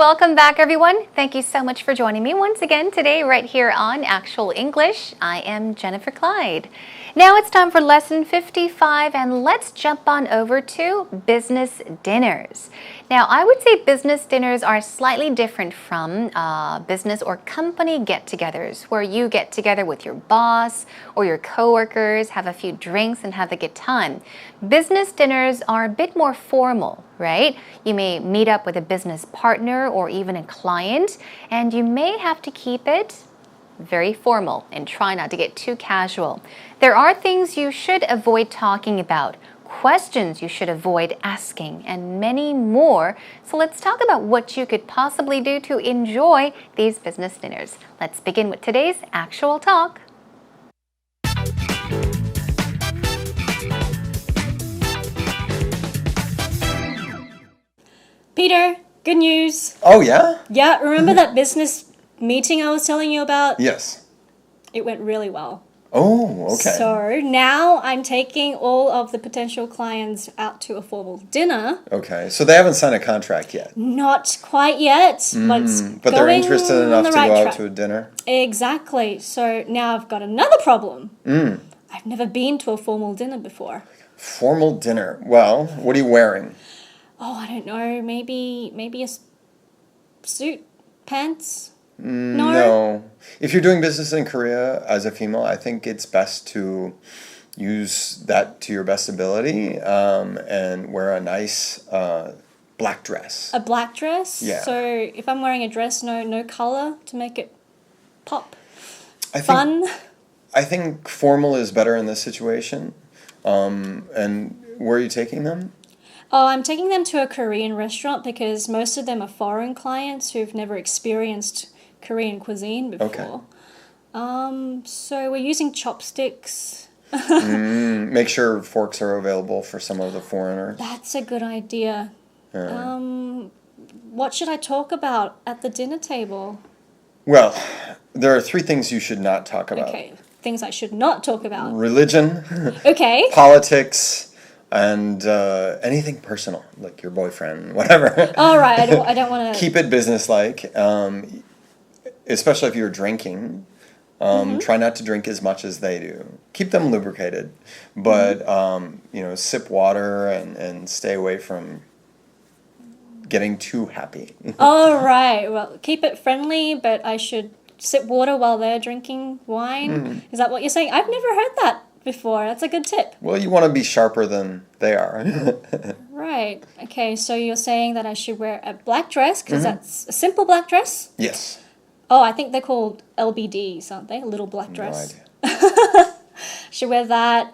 Welcome back, everyone. Thank you so much for joining me once again today right here on Actual English. I am Jennifer Clyde. Now it's time for lesson 55 and let's jump on over to business dinners. Now I would say business dinners are slightly different from business or company get-togethers where you get together with your boss or your coworkers, have a few drinks and have a good time. Business dinners are a bit more formal, right? You may meet up with a business partner or even a client and you may have to keep it very formal and try not to get too casual. There are things you should avoid talking about, questions you should avoid asking, and many more. So let's talk about what you could possibly do to enjoy these business dinners. Let's begin with today's actual talk. Peter, good news. Oh, yeah? Yeah, remember that business meeting I was telling you about? Yes. It went really well. Oh, okay. So now I'm taking all of the potential clients out to a formal dinner. Okay, so they haven't signed a contract yet. Not quite yet, but they're interested enough to go out to a dinner. Exactly. So now I've got another problem. I've never been to a formal dinner before. Formal dinner. Well, what are you wearing? Oh, I don't know. Maybe a suit, pants. No. If you're doing business in Korea as a female, I think it's best to use that to your best ability and wear a nice black dress. A black dress? Yeah. So if I'm wearing a dress, no color to make it pop? Fun? I think formal is better in this situation. And where are you taking them? Oh, I'm taking them to a Korean restaurant because most of them are foreign clients who've never experienced Korean cuisine before. Okay. So we're using chopsticks. Make sure forks are available for some of the foreigners. That's a good idea. What should I talk about at the dinner table? Well, there are 3 things you should not talk about. Okay, things I should not talk about. Religion. Okay. Politics. And anything personal, like your boyfriend, whatever. All right, I don't want to... Keep it businesslike, especially if you're drinking. Try not to drink as much as they do. Keep them lubricated, but sip water and stay away from getting too happy. All right, well, keep it friendly, but I should sip water while they're drinking wine? Is that what you're saying? I've never heard that before. That's a good tip. Well, you want to be sharper than they are. Right. Okay, so you're saying that I should wear a black dress because that's a simple black dress? Yes. Oh, I think they're called LBDs, aren't they? A little black dress. No idea. Should wear that.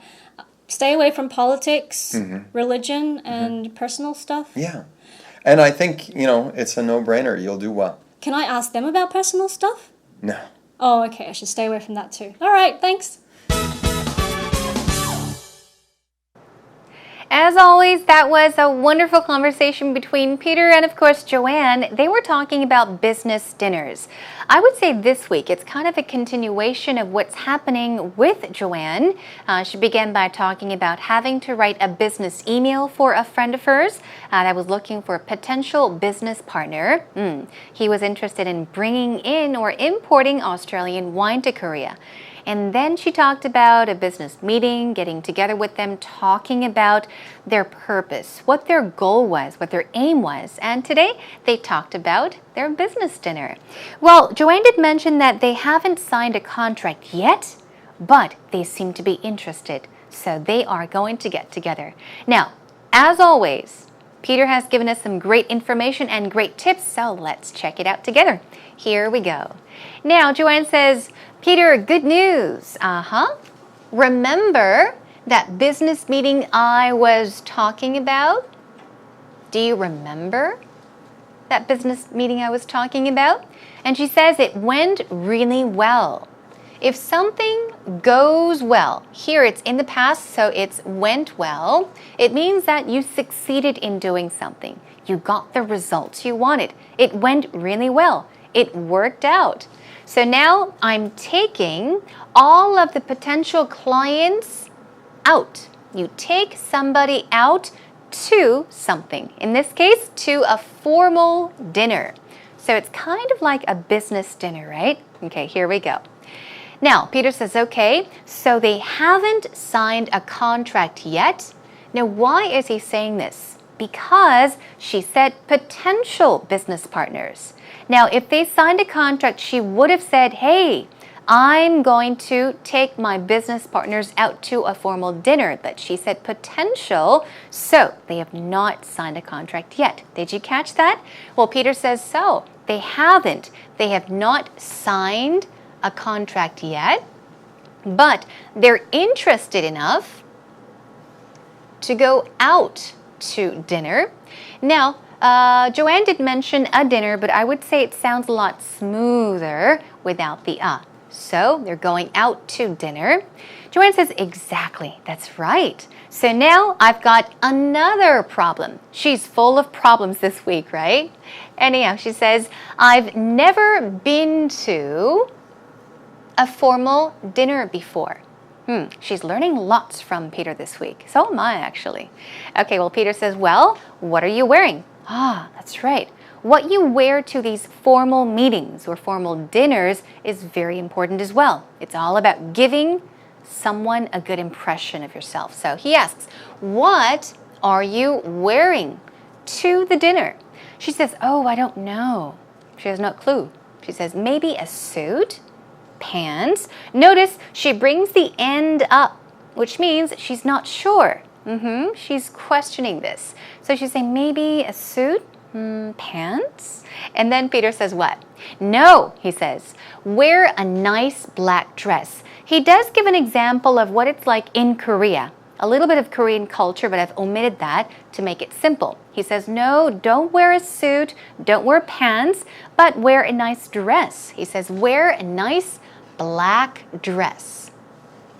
Stay away from politics, religion, and personal stuff. Yeah. And I think, it's a no-brainer. You'll do well. Can I ask them about personal stuff? No. Oh, okay. I should stay away from that too. All right, thanks. As always, that was a wonderful conversation between Peter and, of course, Joanne. They were talking about business dinners. I would say this week it's kind of a continuation of what's happening with Joanne. She began by talking about having to write a business email for a friend of hers that was looking for a potential business partner. He was interested in bringing in or importing Australian wine to Korea. And then she talked about a business meeting, getting together with them, talking about their purpose, what their goal was, what their aim was. And today they talked about their business dinner. Well, Joanne did mention that they haven't signed a contract yet, but they seem to be interested. So they are going to get together. Now, as always, Peter has given us some great information and great tips, so let's check it out together. Here we go. Now, Joanne says, Peter, good news. Remember that business meeting I was talking about? Do you remember that business meeting I was talking about? And she says it went really well. If something goes well, here it's in the past, so it's went well, it means that you succeeded in doing something. You got the results you wanted. It went really well. It worked out. So now I'm taking all of the potential clients out. You take somebody out to something. In this case, to a formal dinner. So it's kind of like a business dinner, right? Okay, here we go. Now, Peter says, okay, so they haven't signed a contract yet. Now, why is he saying this? Because she said potential business partners. Now, if they signed a contract, she would have said, hey, I'm going to take my business partners out to a formal dinner. But she said potential, so they have not signed a contract yet. Did you catch that? Well, Peter says so. They haven't. They have not signed a contract yet, but they're interested enough to go out to dinner. Now, Joanne did mention a dinner, but I would say it sounds a lot smoother without the So they're going out to dinner. Joanne says, exactly, that's right. So now I've got another problem. She's full of problems this week, right? Anyhow, she says, I've never been to a formal dinner before. She's learning lots from Peter this week. So am I, actually. Okay, well, Peter says, well, what are you wearing? That's right. What you wear to these formal meetings or formal dinners is very important as well. It's all about giving someone a good impression of yourself. So he asks, what are you wearing to the dinner? She says, oh, I don't know. She has no clue. She says, maybe a suit, pants. Notice she brings the end up, which means she's not sure. She's questioning this. So she's saying maybe a suit, pants. And then Peter says what? No, he says, wear a nice black dress. He does give an example of what it's like in Korea. A little bit of Korean culture, but I've omitted that to make it simple. He says, no, don't wear a suit, don't wear pants, but wear a nice dress. He says, wear a nice black dress.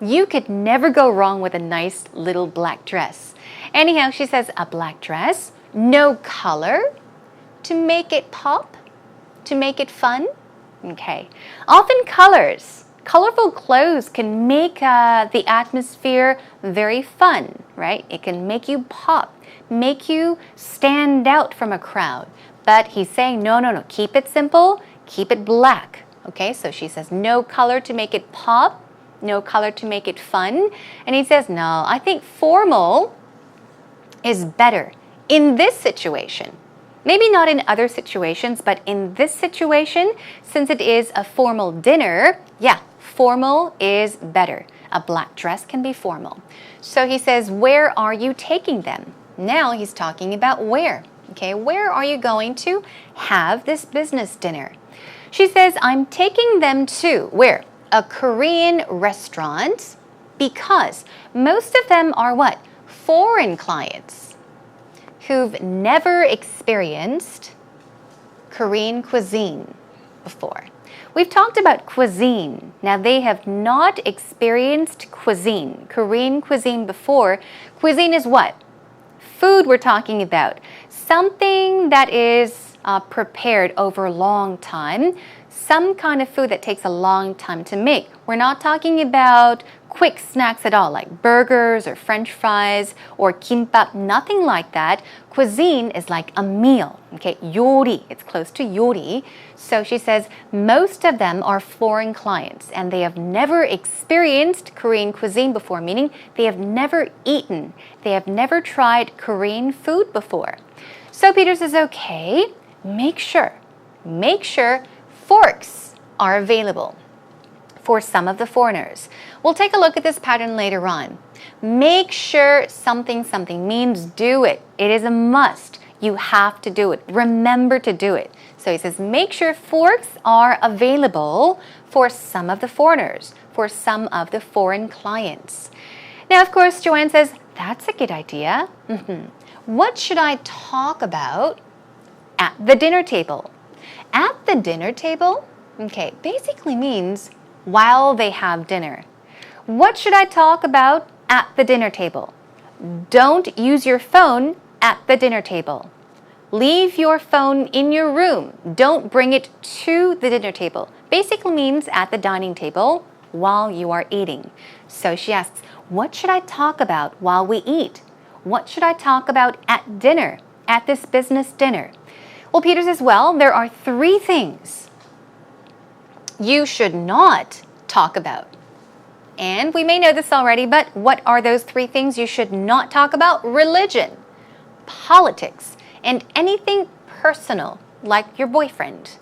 You could never go wrong with a nice little black dress. Anyhow, she says, a black dress, no color, to make it pop, to make it fun. Okay. Often colorful clothes can make the atmosphere very fun, right? It can make you pop, make you stand out from a crowd. But he's saying, no, keep it simple, keep it black. Okay, so she says, no color to make it pop, no color to make it fun. And he says, no, I think formal is better in this situation. Maybe not in other situations, but in this situation, since it is a formal dinner, yeah, formal is better. A black dress can be formal. So he says, where are you taking them? Now he's talking about where. Okay, where are you going to have this business dinner? She says, I'm taking them to, where? A Korean restaurant, because most of them are what? Foreign clients who've never experienced Korean cuisine before. We've talked about cuisine. Now, they have not experienced Korean cuisine before. Cuisine is what? Food we're talking about. Something that is prepared over a long time. Some kind of food that takes a long time to make. We're not talking about quick snacks at all, like burgers or French fries or kimbap, nothing like that. Cuisine is like a meal, okay? 요리, it's close to 요리. So she says most of them are foreign clients and they have never experienced Korean cuisine before, meaning they have never eaten, they have never tried Korean food before. So Peter says, okay, make sure forks are available for some of the foreigners. We'll take a look at this pattern later on. Make sure something means do it. It is a must. You have to do it. Remember to do it. So he says, make sure forks are available for some of the foreigners, for some of the foreign clients. Now, of course, Joanne says, that's a good idea. What should I talk about at the dinner table? At the dinner table, okay, basically means while they have dinner. What should I talk about at the dinner table? Don't use your phone at the dinner table. Leave your phone in your room. Don't bring it to the dinner table. Basically means at the dining table while you are eating. So she asks, what should I talk about while we eat? What should I talk about at dinner, at this business dinner? Well, Peter says, well, there are 3 things you should not talk about. And we may know this already, but what are those 3 things you should not talk about? Religion, politics, and anything personal, like your boyfriend.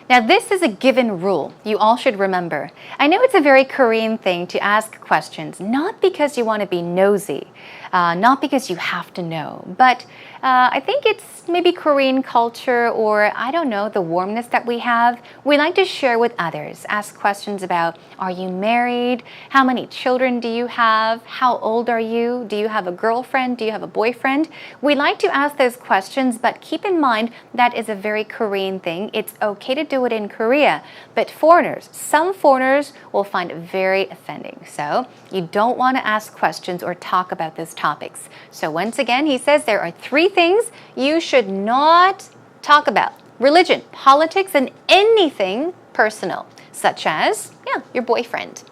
Now, this is a given rule you all should remember. I know it's a very Korean thing to ask questions, not because you want to be nosy, not because you have to know, but I think it's maybe Korean culture, or I don't know, the warmness that we have. We like to share with others, ask questions about, are you married? How many children do you have? How old are you? Do you have a girlfriend? Do you have a boyfriend? We like to ask those questions, but keep in mind that is a very Korean thing. It's okay to do it in Korea, but foreigners, some foreigners will find it very offending. So you don't want to ask questions or talk about those topics. So once again, he says there are 3 things you should not talk about: religion, politics, and anything personal, such as, your boyfriend.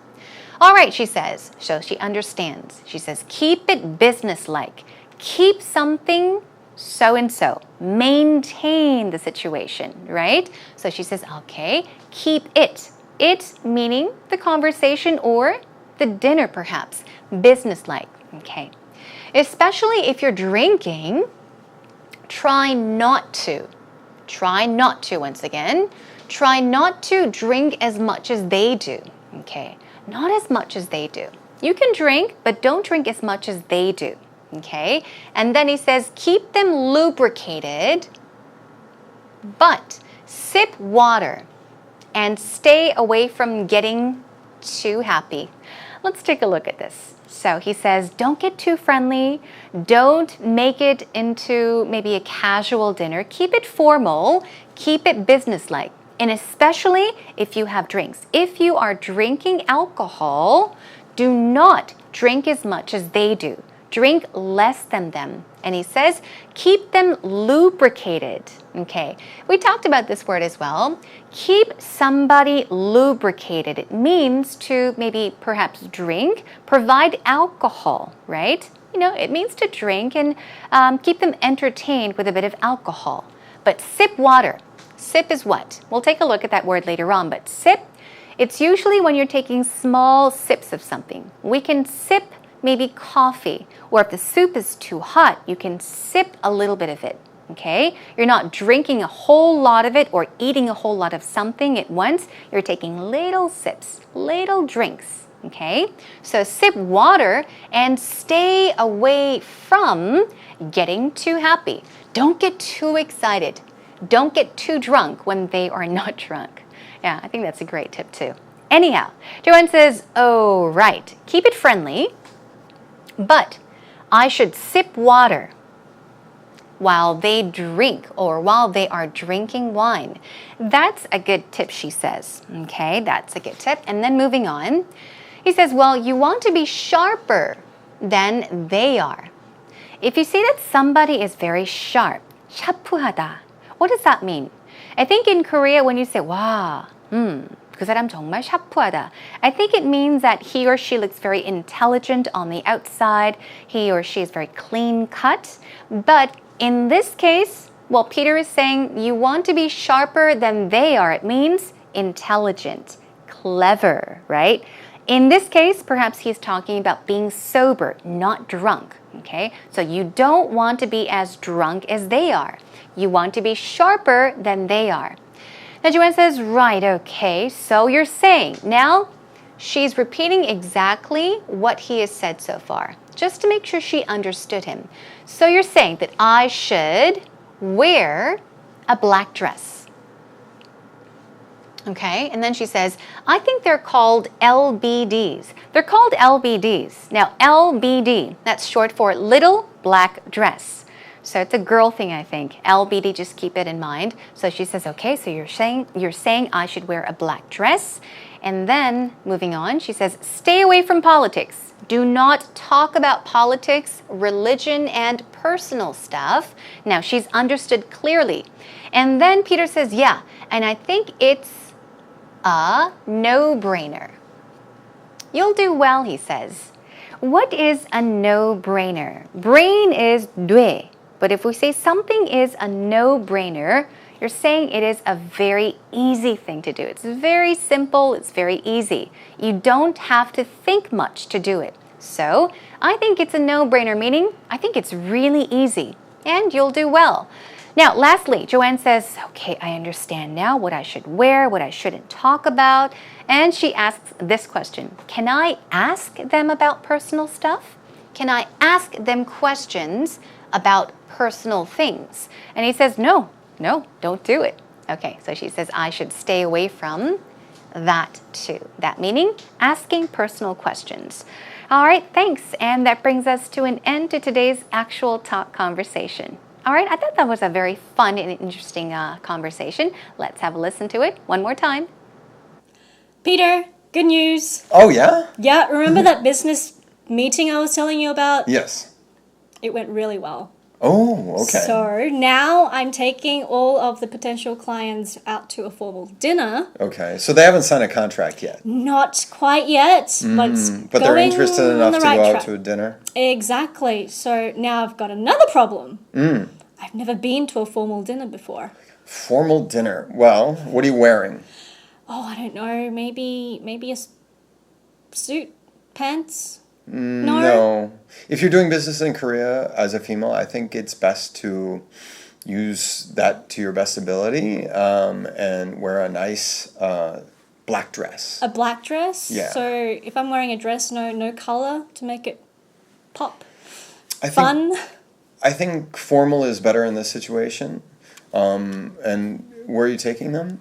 All right, she says, so she understands. She says, keep it businesslike. Keep something so-and-so. Maintain the situation, right? So she says, okay, keep it. It meaning the conversation or the dinner, perhaps. Businesslike, okay. Especially if you're drinking, try not to. Try not to, once again. Try not to drink as much as they do, okay? Not as much as they do. You can drink, but don't drink as much as they do, okay? And then he says, keep them lubricated, but sip water and stay away from getting too happy. Let's take a look at this. So he says, don't get too friendly. Don't make it into maybe a casual dinner. Keep it formal. Keep it businesslike. And especially if you have drinks. If you are drinking alcohol, do not drink as much as they do. Drink less than them. And he says, keep them lubricated. Okay, we talked about this word as well. Keep somebody lubricated. It means to maybe perhaps drink, provide alcohol, right? You know, it means to drink and keep them entertained with a bit of alcohol. But sip water. Sip is what? We'll take a look at that word later on, but sip, it's usually when you're taking small sips of something. We can sip maybe coffee, or if the soup is too hot, you can sip a little bit of it, okay? You're not drinking a whole lot of it or eating a whole lot of something at once. You're taking little sips, little drinks, okay? So sip water and stay away from getting too happy. Don't get too excited. Don't get too drunk when they are not drunk. Yeah, I think that's a great tip too. Anyhow, Joanne says, oh, right, keep it friendly, but I should sip water while they drink or while they are drinking wine. That's a good tip, she says. Okay, that's a good tip. And then moving on, he says, well, you want to be sharper than they are. If you see that somebody is very sharp, 샤프하다, what does that mean? I think in Korea when you say, 와, 그 사람 정말 샤프하다, I think it means that he or she looks very intelligent on the outside. He or she is very clean cut. But in this case, well, Peter is saying you want to be sharper than they are. It means intelligent, clever, right? In this case, perhaps he's talking about being sober, not drunk, okay? So you don't want to be as drunk as they are. You want to be sharper than they are. Now, Joanne says, right, okay, so you're saying. Now, she's repeating exactly what he has said so far, just to make sure she understood him. So you're saying that I should wear a black dress. Okay, and then she says, I think they're called LBDs. They're called LBDs. Now, LBD, that's short for little black dress. So it's a girl thing, I think. LBD, just keep it in mind. So she says, okay, so you're saying I should wear a black dress. And then, moving on, she says, stay away from politics. Do not talk about politics, religion, and personal stuff. Now, she's understood clearly. And then Peter says, yeah, and I think it's a no-brainer. You'll do well, he says. What is a no-brainer? Brain is 뇌. But if we say something is a no-brainer, You're saying it is a very easy thing to do. It's very simple, it's very easy. You don't have to think much to do it. So, I think it's a no-brainer, meaning I think it's really easy and you'll do well. Now, lastly, Joanne says, okay, I understand now what I should wear, what I shouldn't talk about. And she asks this question, can I ask them about personal stuff? Can I ask them questions about personal things? And he says, no, don't do it. Okay, so she says, I should stay away from that too. That meaning asking personal questions. All right, thanks. And that brings us to an end to today's actual talk conversation. All right, I thought that was a very fun and interesting conversation. Let's have a listen to it one more time. Peter, good news. Oh, yeah? Yeah, remember that business meeting I was telling you about? Yes. It went really well. Oh, okay. So now I'm taking all of the potential clients out to a formal dinner. Okay, so they haven't signed a contract yet. Not quite yet, But they're interested enough to go out to a dinner? Exactly. So now I've got another problem. I've never been to a formal dinner before. Formal dinner. Well, what are you wearing? Oh, I don't know. Maybe a suit, pants? No. If you're doing business in Korea as a female, I think it's best to use that to your best ability and wear a nice black dress. A black dress? Yeah. So if I'm wearing a dress, no color to make it pop. Fun? I think formal is better in this situation. And where are you taking them?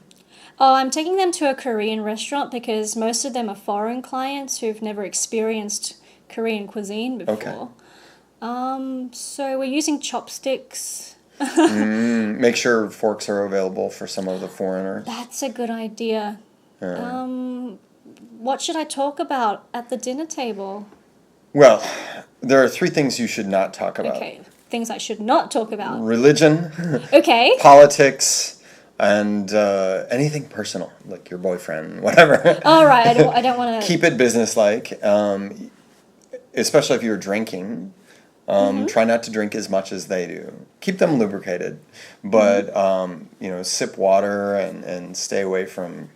Oh, I'm taking them to a Korean restaurant because most of them are foreign clients who've never experienced Korean cuisine before. Okay. So we're using chopsticks. Make sure forks are available for some of the foreigners. That's a good idea. What should I talk about at the dinner table? Well, there are 3 things you should not talk about. Okay, things I should not talk about. Religion. Okay. Politics. And anything personal, like your boyfriend, whatever. All right, I don't want to... Keep it businesslike, especially if you're drinking. Try not to drink as much as they do. Keep them lubricated, but sip water and stay away from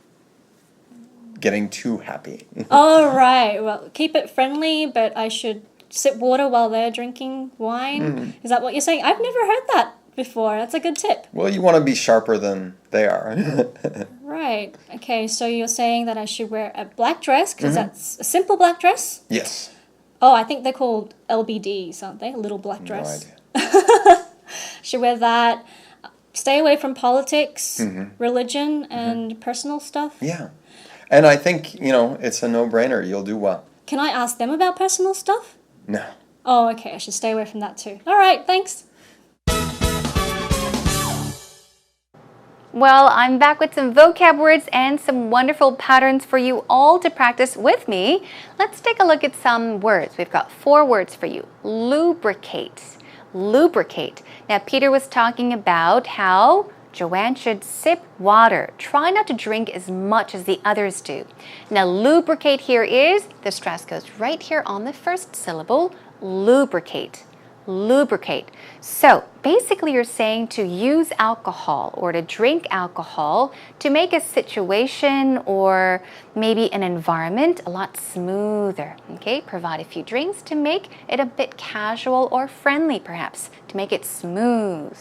getting too happy. All right, well, keep it friendly, but I should sip water while they're drinking wine. Is that what you're saying? I've never heard that before. That's a good tip. Well, you want to be sharper than they are. Right. Okay, so you're saying that I should wear a black dress because that's a simple black dress? Yes. Oh, I think they're called LBDs, aren't they? A little black dress. No idea. Should wear that. Stay away from politics, religion, and personal stuff. Yeah. And I think, it's a no-brainer. You'll do well. Can I ask them about personal stuff? No. Oh, okay. I should stay away from that too. All right, thanks. Well, I'm back with some vocab words and some wonderful patterns for you all to practice with me. Let's take a look at some words. We've got 4 words for you. Lubricate. Lubricate. Now, Peter was talking about how Joanne should sip water. Try not to drink as much as the others do. Now, lubricate here is, the stress goes right here on the first syllable, lubricate. Lubricate. So basically you're saying to use alcohol or to drink alcohol to make a situation or maybe an environment a lot smoother. Okay, provide a few drinks to make it a bit casual or friendly perhaps, to make it smooth.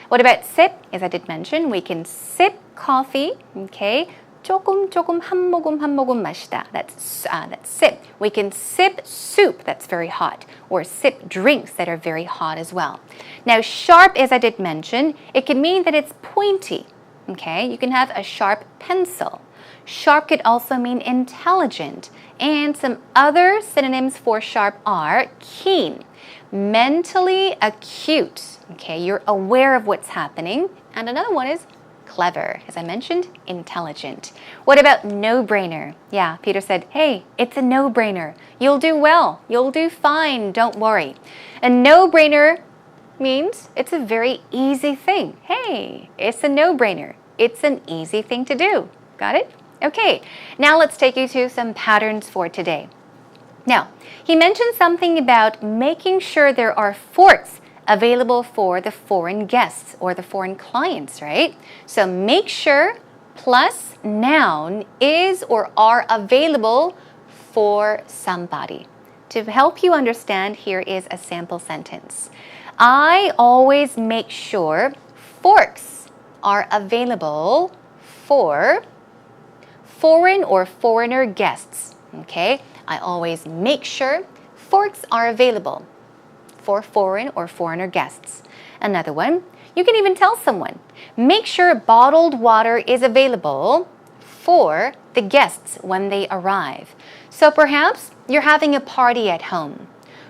What about sip? As I did mention, we can sip coffee, okay? 조금 한 모금 마시다. That's sip. We can sip soup that's very hot or sip drinks that are very hot as well. Now sharp, as I did mention, it can mean that it's pointy. Okay, you can have a sharp pencil. Sharp could also mean intelligent. And some other synonyms for sharp are keen, mentally acute. Okay, you're aware of what's happening. And another one is clever, as I mentioned, intelligent. What about no-brainer? Yeah, Peter said, hey, it's a no-brainer. You'll do well. You'll do fine. Don't worry. A no-brainer means it's a very easy thing. Hey, it's a no-brainer. It's an easy thing to do. Got it? Okay, now let's take you to some patterns for today. Now, he mentioned something about making sure there are forks available for the foreign guests or the foreign clients, right? So make sure plus noun is or are available for somebody. To help you understand, here is a sample sentence. I always make sure forks are available for foreign or foreigner guests. Okay? I always make sure forks are available for foreign or foreigner guests. Another one, you can even tell someone, make sure bottled water is available for the guests when they arrive. So perhaps you're having a party at home,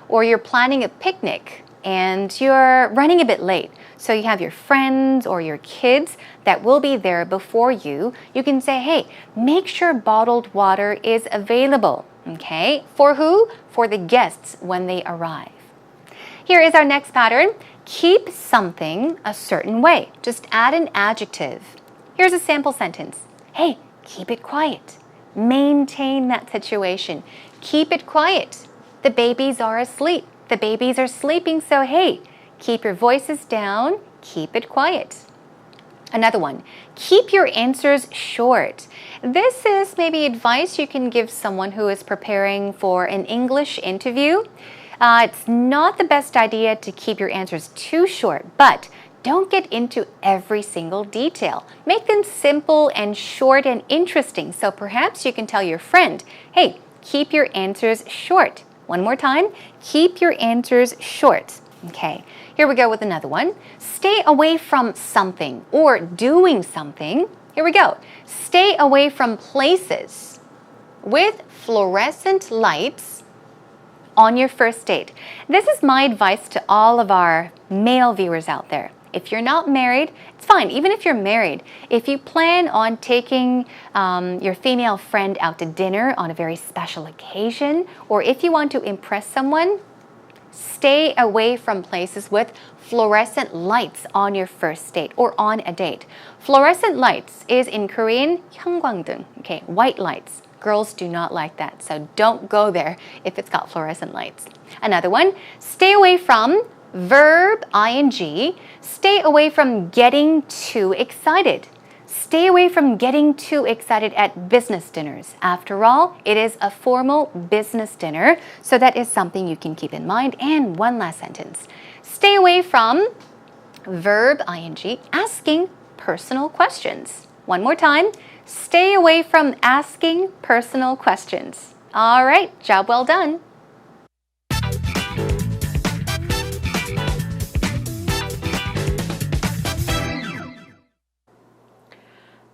or you're planning a picnic and you're running a bit late. So you have your friends or your kids that will be there before you. You can say, hey, make sure bottled water is available. Okay? For who? For the guests when they arrive. Here is our next pattern. Keep something a certain way. Just add an adjective. Here's a sample sentence. Hey, keep it quiet. Maintain that situation. Keep it quiet. The babies are asleep. The babies are sleeping, so hey, keep your voices down. Keep it quiet. Another one, keep your answers short. This is maybe advice you can give someone who is preparing for an English interview. It's not the best idea to keep your answers too short, but don't get into every single detail. Make them simple and short and interesting. So perhaps you can tell your friend, hey, keep your answers short. One more time, keep your answers short. Okay, here we go with another one. Stay away from something or doing something. Here we go. Stay away from places with fluorescent lights on your first date. This is my advice to all of our male viewers out there. If you're not married, it's fine. Even if you're married, if you plan on taking your female friend out to dinner on a very special occasion, or if you want to impress someone, stay away from places with fluorescent lights on your first date or on a date. Fluorescent lights is in Korean 형광등, okay, white lights. Girls do not like that, so don't go there if it's got fluorescent lights. Another one, stay away from verb ing. Stay away from getting too excited. Stay away from getting too excited at business dinners. After all, it is a formal business dinner, so that is something you can keep in mind. And one last sentence. Stay away from verb ing, asking personal questions. One more time. Stay away from asking personal questions. All right, job well done.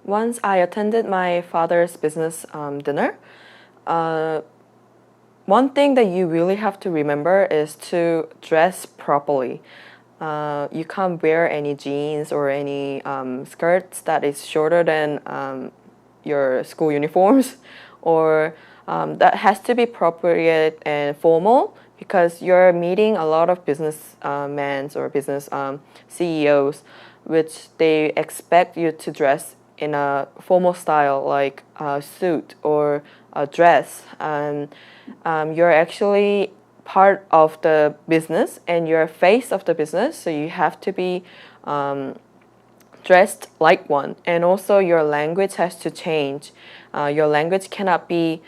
Once I attended my father's business dinner, one thing that you really have to remember is to dress properly. You can't wear any jeans or any skirts that is shorter than your school uniforms, or that has to be appropriate and formal, because you're meeting a lot of business men or business CEOs, which they expect you to dress in a formal style, like a suit or a dress. And you're actually part of the business and you're face of the business, so you have to be dressed like one. And also your language has to change. Your language cannot be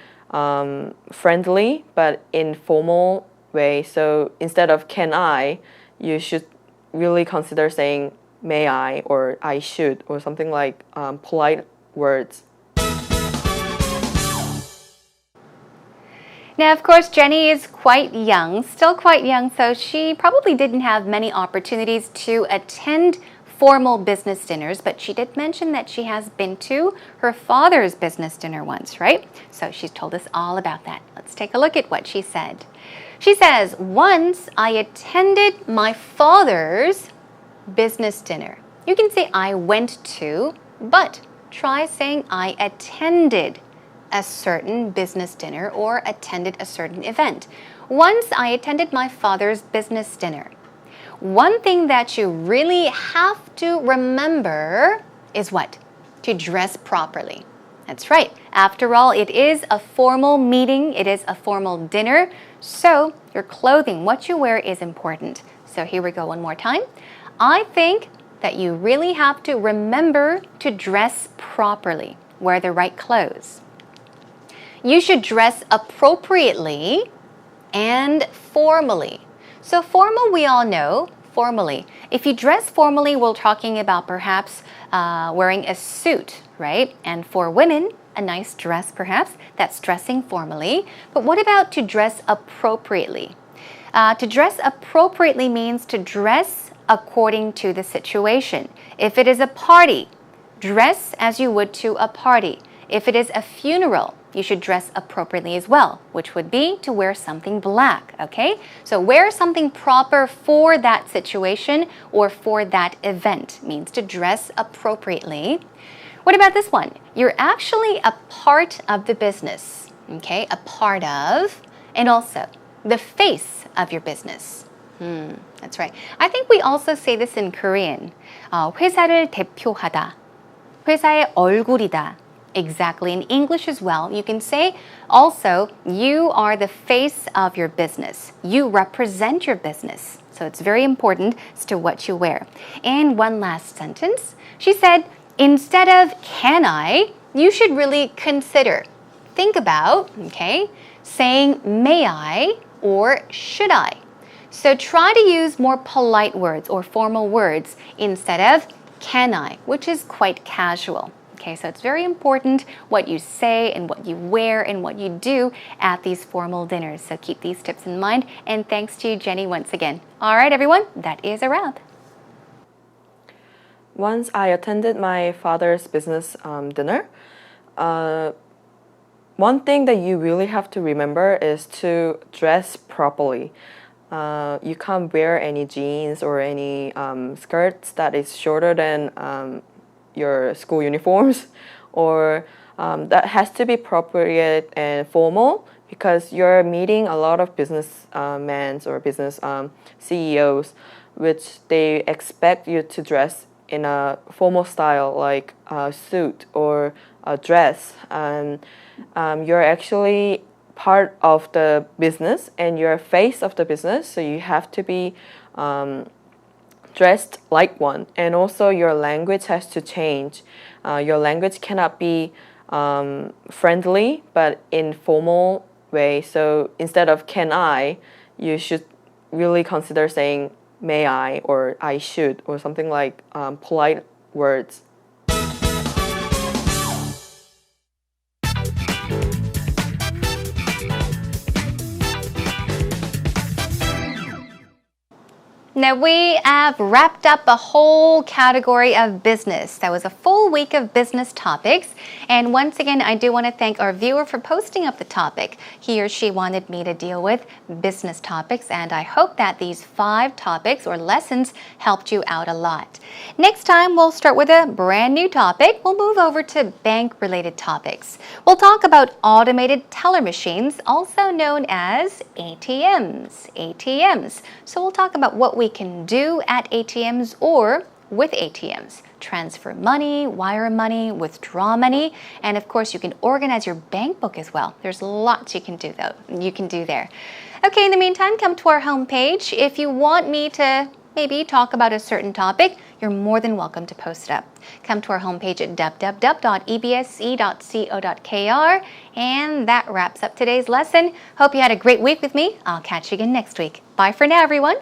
friendly but in formal way. So instead of can I, you should really consider saying may I or I should, or something like polite words. Now, of course, Jenny is quite young, still quite young, so she probably didn't have many opportunities to attend formal business dinners, but she did mention that she has been to her father's business dinner once, right? So she's told us all about that. Let's take a look at what she said. She says, once I attended my father's business dinner. You can say I went to, but try saying I attended a certain business dinner or attended a certain event. Once I attended my father's business dinner. One thing that you really have to remember is what? To dress properly. That's right. After all, it is a formal meeting. It is a formal dinner. So your clothing, what you wear, is important. So here we go one more time. I think that you really have to remember to dress properly, wear the right clothes. You should dress appropriately and formally. So formal, we all know, formally. If you dress formally, we're talking about perhaps wearing a suit, right? And for women, a nice dress perhaps, that's dressing formally. But what about to dress appropriately? To dress appropriately means to dress according to the situation. If it is a party, dress as you would to a party. If it is a funeral, you should dress appropriately as well, which would be to wear something black, okay? So wear something proper for that situation or for that event, means to dress appropriately. What about this one? You're actually a part of the business, okay? A part of, and also the face of your business. That's right. I think we also say this in Korean. 회사를 대표하다. 회사의 얼굴이다. Exactly. In English as well, you can say also, you are the face of your business. You represent your business. So it's very important as to what you wear. And one last sentence. She said, instead of can I, you should really consider. Think about, okay, saying may I or should I. So try to use more polite words or formal words instead of can I, which is quite casual. Okay, so it's very important what you say and what you wear and what you do at these formal dinners. So keep these tips in mind. And thanks to Jenny once again. All right, everyone, that is a wrap. Once I attended my father's business dinner, one thing that you really have to remember is to dress properly. You can't wear any jeans or any skirts that is shorter than your school uniforms, or that has to be appropriate and formal because you're meeting a lot of business men or business CEOs, which they expect you to dress in a formal style like a suit or a dress. And you're actually part of the business and you're face of the business, so you have to be dressed like one. And also your language has to change. Your language cannot be friendly but in formal way. So instead of can I, you should really consider saying may I or I should or something like polite words. Now we have wrapped up a whole category of business. That was a full week of business topics. And once again, I do want to thank our viewer for posting up the topic. He or she wanted me to deal with business topics, and I hope that these 5 topics or lessons helped you out a lot. Next time, we'll start with a brand new topic. We'll move over to bank-related topics. We'll talk about automated teller machines, also known as ATMs. ATMs. So we'll talk about what we can do at ATMs or with ATMs. Transfer money, wire money, withdraw money, and of course you can organize your bank book as well. There's lots you can do there. Okay, in the meantime, come to our homepage. If you want me to maybe talk about a certain topic, you're more than welcome to post it up. Come to our homepage at www.ebse.co.kr, and that wraps up today's lesson. Hope you had a great week with me. I'll catch you again next week. Bye for now, everyone.